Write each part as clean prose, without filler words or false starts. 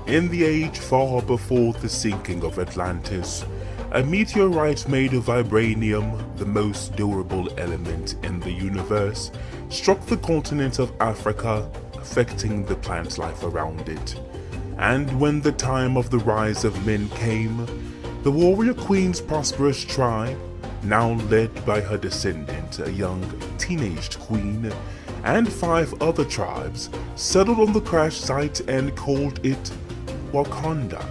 In the age far before the sinking of Atlantis, a meteorite made of vibranium, the most durable element in the universe, struck the continent of Africa, affecting the plant life around it. And when the time of the rise of men came, the warrior queen's prosperous tribe, now led by her descendant, a young teenaged queen, and 5 other tribes, settled on the crash site and called it Wakanda.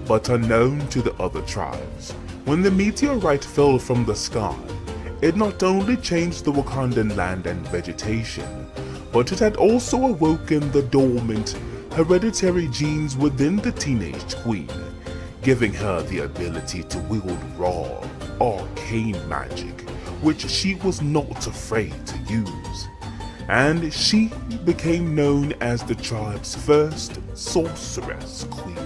But unknown to the other tribes, when the meteorite fell from the sky, it not only changed the Wakandan land and vegetation, but it had also awoken the dormant, hereditary genes within the teenaged queen, giving her the ability to wield raw, arcane magic, which she was not afraid to use. And she became known as the tribe's first sorceress queen.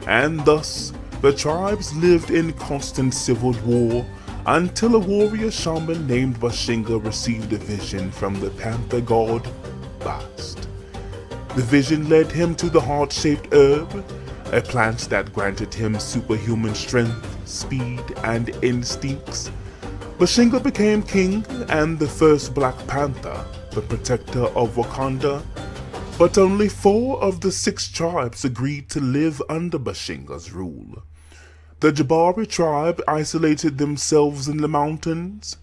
And thus, the tribes lived in constant civil war until a warrior shaman named Bashinga received a vision from the Panther god, Bast. The vision led him to the heart-shaped herb, a plant that granted him superhuman strength, speed, and instincts. Bashinga became king and the first Black Panther, the protector of Wakanda, but only 4 of the 6 tribes agreed to live under Bashinga's rule. The Jabari tribe isolated themselves in the mountains,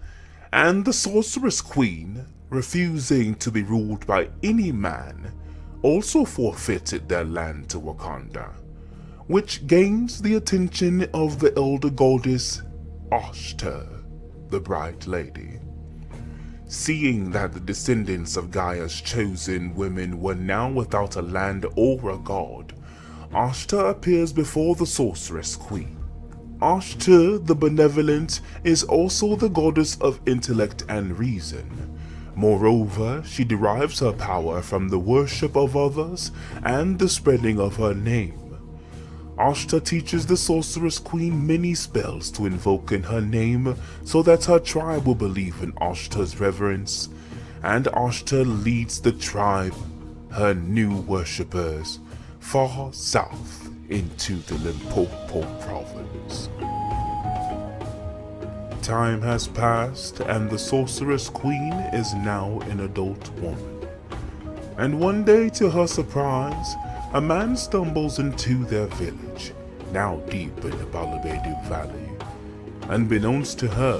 and the Sorceress Queen, refusing to be ruled by any man, also forfeited their land to Wakanda, which gains the attention of the elder goddess Ashta, the Bright Lady. Seeing that the descendants of Gaia's chosen women were now without a land or a god, Ashta appears before the Sorceress Queen. Ashta, the Benevolent, is also the goddess of intellect and reason. Moreover, she derives her power from the worship of others and the spreading of her name. Ashta teaches the Sorceress Queen many spells to invoke in her name so that her tribe will believe in Ashta's reverence, and Ashta leads the tribe, her new worshippers, far south into the Limpopo province. Time has passed and the Sorceress Queen is now an adult woman. And one day, to her surprise, a man stumbles into their village, now deep in the Balobedu Valley. Unbeknownst to her,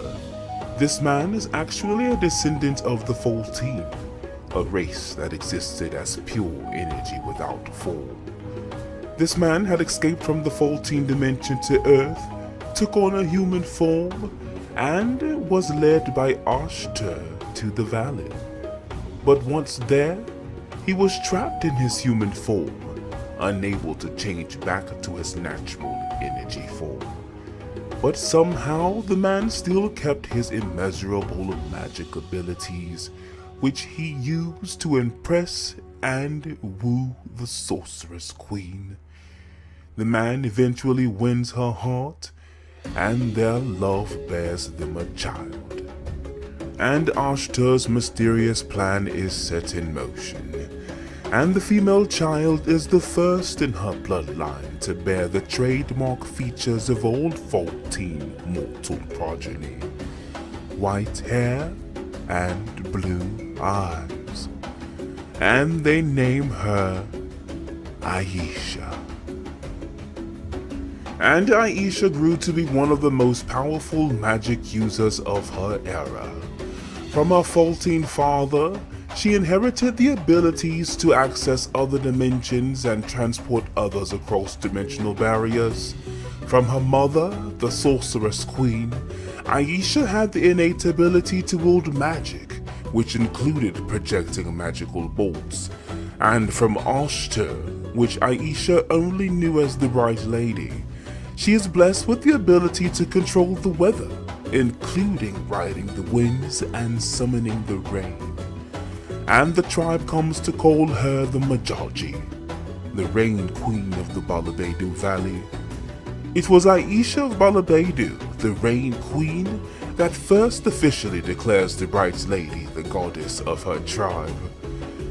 this man is actually a descendant of the 14, a race that existed as pure energy without form. This man had escaped from the 14 dimension to Earth, took on a human form, and was led by Ashta to the valley. But once there, he was trapped in his human form, unable to change back to his natural energy form. But somehow the man still kept his immeasurable magic abilities, which he used to impress and woo the Sorceress Queen. The man eventually wins her heart, and their love bears them a child. And Ashta's mysterious plan is set in motion, and the female child is the first in her bloodline to bear the trademark features of all 14 mortal progeny: white hair and blue eyes. And they name her Ayesha. And Aisha grew to be one of the most powerful magic users of her era. From her faulting father, she inherited the abilities to access other dimensions and transport others across dimensional barriers. From her mother, the Sorceress Queen, Aisha had the innate ability to wield magic, which included projecting magical bolts. And from Ashta, which Aisha only knew as the Bright Lady, she is blessed with the ability to control the weather, including riding the winds and summoning the rain. And the tribe comes to call her the Majaji, the Rain Queen of the Balobedu Valley. It was Aisha of Balobedu, the Rain Queen, that first officially declares the Bright Lady the goddess of her tribe.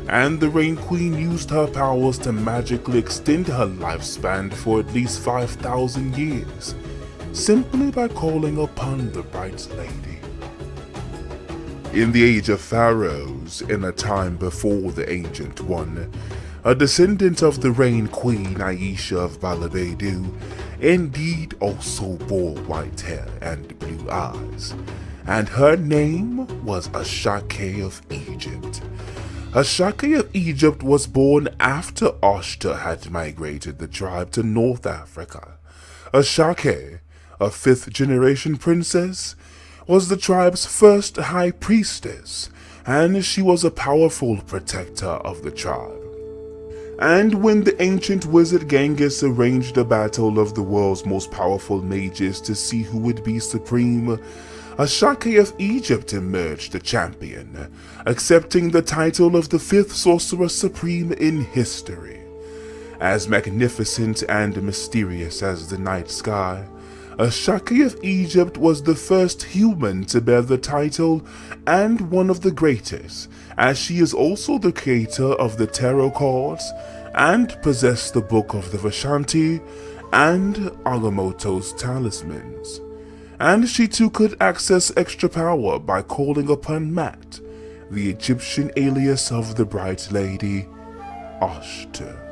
and the Rain Queen used her powers to magically extend her lifespan for at least 5,000 years, simply by calling upon the Bright Lady. In the Age of Pharaohs, in a time before the Ancient One, a descendant of the Rain Queen Ayesha of Balobedu indeed also bore white hair and blue eyes, and her name was Ashake of Egypt. Ashake of Egypt was born after Ashta had migrated the tribe to North Africa. Ashake, a fifth-generation princess, was the tribe's first high priestess, and she was a powerful protector of the tribe. And when the ancient wizard Genghis arranged a battle of the world's most powerful mages to see who would be supreme, Ashake of Egypt emerged the champion, accepting the title of the fifth Sorcerer Supreme in history. As magnificent and mysterious as the night sky, Ashake of Egypt was the first human to bear the title and one of the greatest, as she is also the creator of the tarot cards and possessed the Book of the Vishanti and Agamotto's talismans. And she too could access extra power by calling upon Mat, the Egyptian alias of the Bright Lady, Ashta.